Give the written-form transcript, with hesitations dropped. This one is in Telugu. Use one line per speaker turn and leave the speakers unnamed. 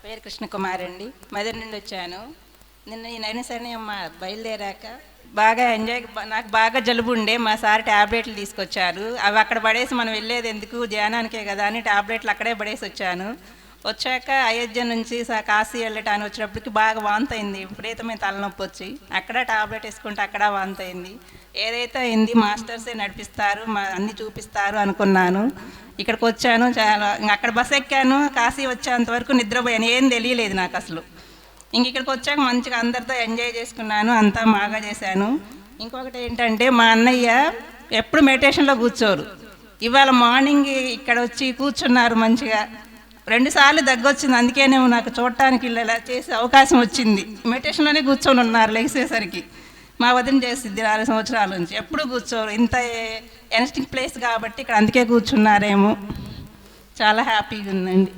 పేరు కృష్ణకుమార్ అండి. మదర్ నుండి వచ్చాను. నిన్న ఈ నైనసని అమ్మ బయలుదేరాక బాగా ఎంజాయ్, నాకు బాగా జలుబు ఉండే. మా సార్ ట్యాబ్లెట్లు తీసుకొచ్చారు. అవి అక్కడ పడేసి మనం వెళ్ళేది ఎందుకు, ధ్యానానికే కదా అని ట్యాబ్లెట్లు అక్కడే పడేసి వచ్చాను. వచ్చాక అయోధ్య నుంచి కాశీ వెళ్ళటానికి వచ్చినప్పటికి బాగా వాంతి అయింది. విపరీతమైన తలనొప్పి వచ్చి అక్కడ ట్యాబ్లెట్ వేసుకుంటే అక్కడ వాంతి అయింది. ఏదైతే అయింది మాస్టర్సే నడిపిస్తారు, అన్నీ చూపిస్తారు అనుకున్నాను. ఇక్కడికి వచ్చాను. చాలా అక్కడ బస్ ఎక్కాను, కాశీ వచ్చేంత వరకు నిద్రపోయాను. ఏం తెలియలేదు నాకు అసలు. ఇక్కడికి వచ్చాక మంచిగా అందరితో ఎంజాయ్ చేసుకున్నాను, అంతా బాగా చేశాను. ఇంకొకటి ఏంటంటే మా అన్నయ్య ఎప్పుడు మెడిటేషన్లో కూర్చోరు. ఇవాళ మార్నింగ్ ఇక్కడ వచ్చి కూర్చున్నారు మంచిగా. 2 సార్లు దగ్గొచ్చింది. అందుకేనేమో నాకు చూడటానికి ఇలా చేసే అవకాశం వచ్చింది. మెడిటేషన్లోనే కూర్చొని ఉన్నారు లేచేసరికి. మా వదిన చేసిద్ది 4 సంవత్సరాల నుంచి. ఎప్పుడు కూర్చోరు. ఇంత ఎనర్జెటిక్ ప్లేస్ కాబట్టి ఇక్కడ అందుకే కూర్చున్నారేమో. చాలా హ్యాపీగా ఉందండి.